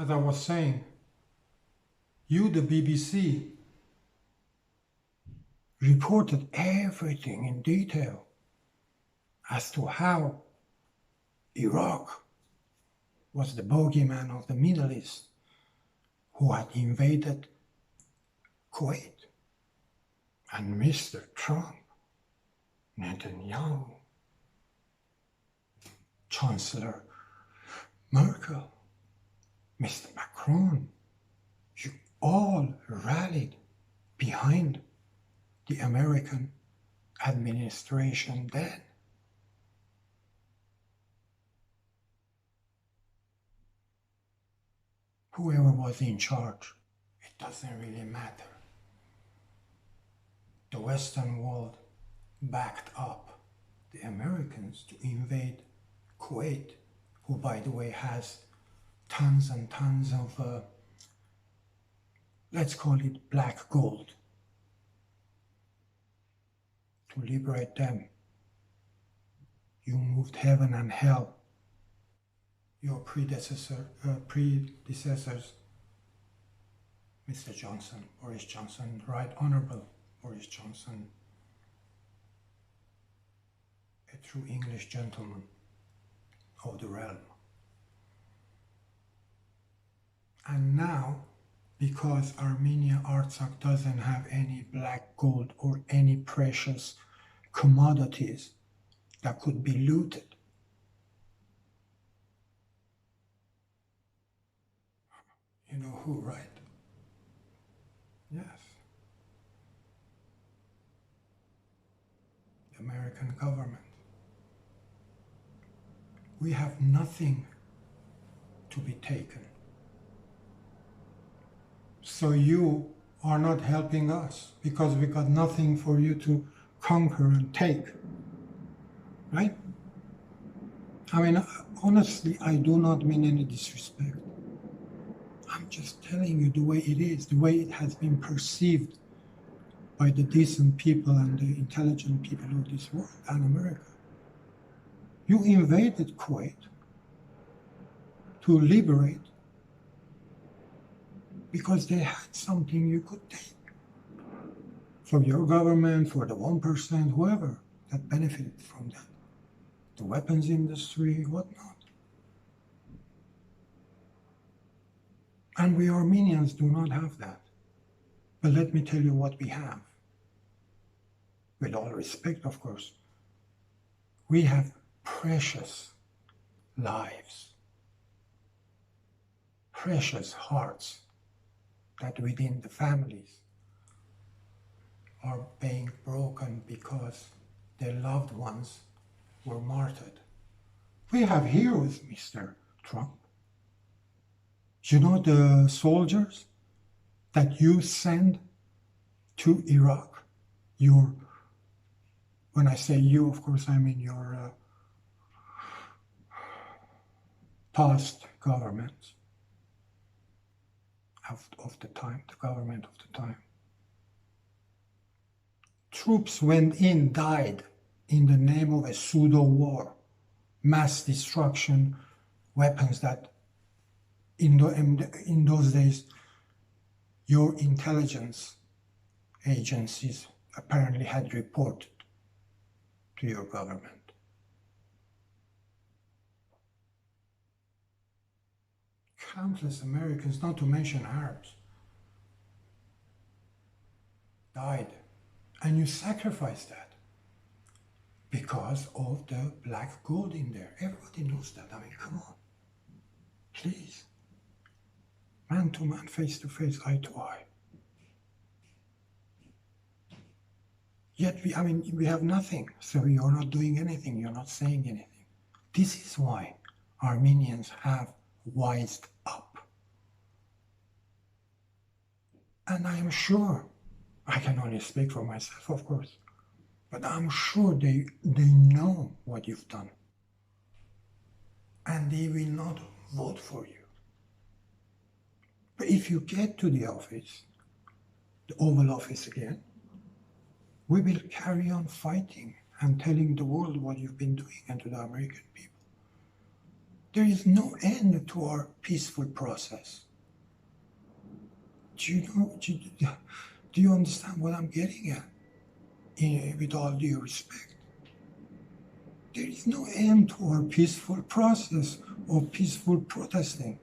as I was saying, you, the BBC, reported everything in detail as to how Iraq was the bogeyman of the Middle East who had invaded Kuwait. And Mr. Trump, Netanyahu, Chancellor Merkel, Mr. Macron, you all rallied behind the American administration then. Whoever was in charge, it doesn't really matter. The Western world backed up the Americans to invade Kuwait, who, by the way, has tons and tons of, let's call it black gold, to liberate them. You moved heaven and hell. Your predecessors, Mr. Johnson, Boris Johnson, Right Honorable Boris Johnson, a true English gentleman of the realm. And now, because Armenia, Artsakh doesn't have any black gold or any precious commodities that could be looted, you know who, right? Yes. The American government. We have nothing to be taken. So you are not helping us because we got nothing for you to conquer and take. Right? I mean, honestly, I do not mean any disrespect. I'm just telling you the way it is, the way it has been perceived by the decent people and the intelligent people of this world and America. You invaded Kuwait to liberate because they had something you could take for your government, for the 1%, whoever that benefited from that. The weapons industry, whatnot. And we Armenians do not have that. But let me tell you what we have. With all respect, of course. We have precious lives, precious hearts that within the families are being broken because their loved ones were martyred. We have heroes, Mr. Trump. You know the soldiers that you send to Iraq? When I say you, of course, I mean your past government of the time, the government of the time. Troops went in, died in the name of a pseudo-war, mass destruction, weapons that in those days your intelligence agencies apparently had reported to your government. Countless Americans, not to mention Arabs, died. And you sacrificed that because of the black gold in there. Everybody knows that. I mean, come on. Please. Man to man, face to face, eye to eye. Yet we have nothing. So you're not doing anything. You're not saying anything. This is why Armenians have wised up. And I am sure, I can only speak for myself, of course, but I'm sure they know what you've done. And they will not vote for you. But if you get to the office, the Oval Office again, we will carry on fighting and telling the world what you've been doing and to the American people. There is no end to our peaceful process. Do you understand what I'm getting at? With all due respect, there is no end to our peaceful process of peaceful protesting.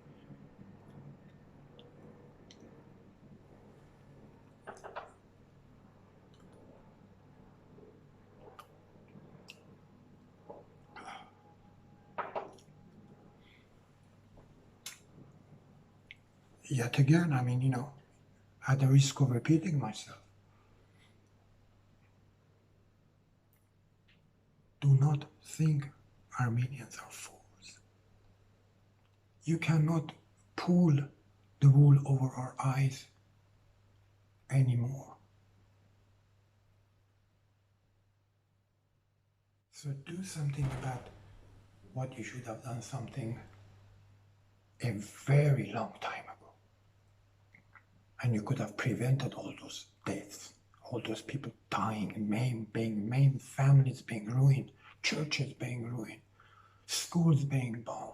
Yet again, I mean, at the risk of repeating myself, do not think Armenians are fools. You cannot pull the wool over our eyes anymore. So do something about what you should have done something a very long time ago. And you could have prevented all those deaths, all those people dying, being maimed, families being ruined, churches being ruined, schools being bombed.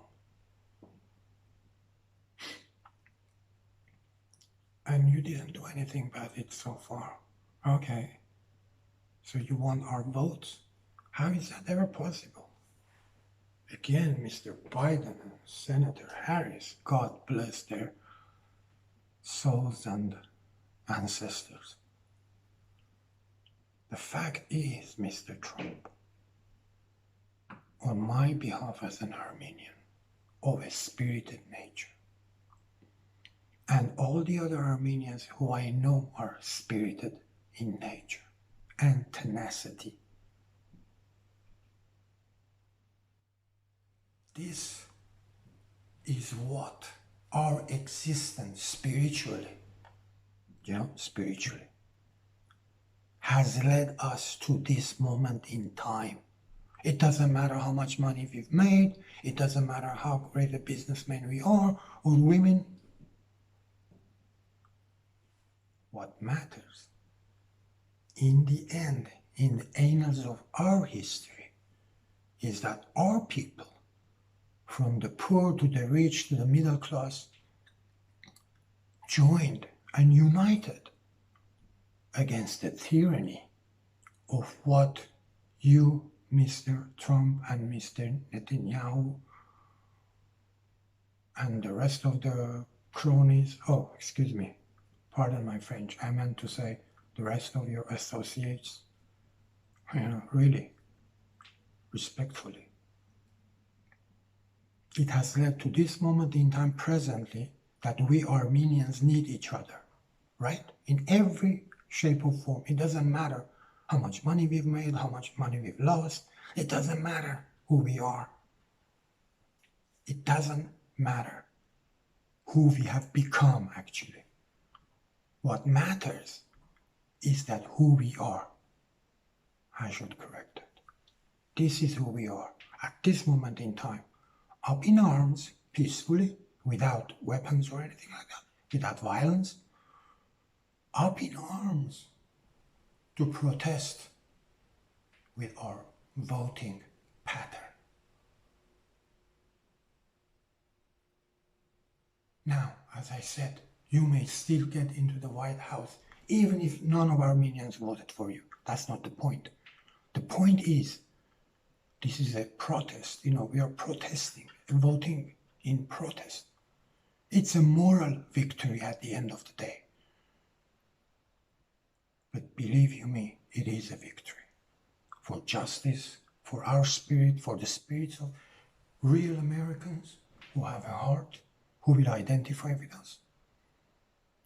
And you didn't do anything about it so far. Okay. So you want our votes? How is that ever possible? Again, Mr. Biden and Senator Harris, God bless their souls and ancestors. The fact is, Mr. Trump, on my behalf as an Armenian of a spirited nature, and all the other Armenians who I know are spirited in nature and tenacity, this is what our existence spiritually, spiritually, has led us to this moment in time. It doesn't matter how much money we've made, it doesn't matter how great a businessman we are or women. What matters, in the end, in the annals of our history, is that our people, from the poor to the rich to the middle class, joined and united against the tyranny of what you, Mr. Trump and Mr. Netanyahu and the rest of the cronies, pardon my French, I meant to say the rest of your associates, really, respectfully. It has led to this moment in time presently that we Armenians need each other, right? In every shape or form. It doesn't matter how much money we've made, how much money we've lost. It doesn't matter who we are. It doesn't matter who we have become, actually. What matters is that who we are. I should correct that. This is who we are at this moment in time. Up in arms, peacefully, without weapons or anything like that, without violence. Up in arms to protest with our voting pattern. Now, as I said, you may still get into the White House even if none of Armenians voted for you. That's not the point. The point is, this is a protest. We are protesting, voting in protest. It's a moral victory at the end of the day. But believe you me, it is a victory for justice, for our spirit, for the spirits of real Americans who have a heart, who will identify with us,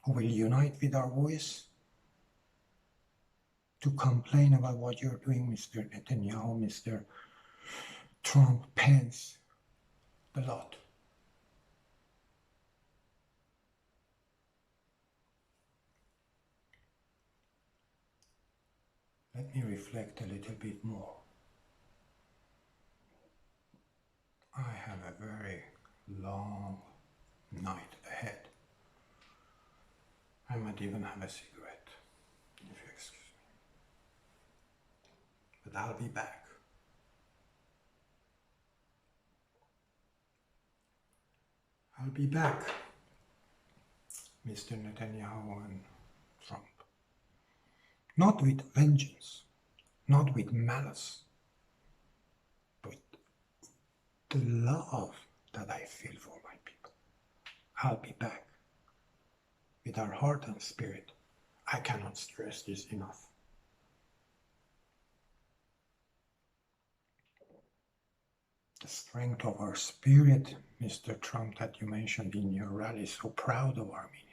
who will unite with our voice to complain about what you're doing, Mr. Netanyahu, Mr. Trump, Pence, the lot. Let me reflect a little bit more. I have a very long night ahead. I might even have a cigarette, if you excuse me. But I'll be back. I'll be back, Mr. Netanyahu and Trump. Not with vengeance, not with malice, but the love that I feel for my people. I'll be back with our heart and spirit. I cannot stress this enough. The strength of our spirit, Mr. Trump, that you mentioned in your rally, so proud of Armenia.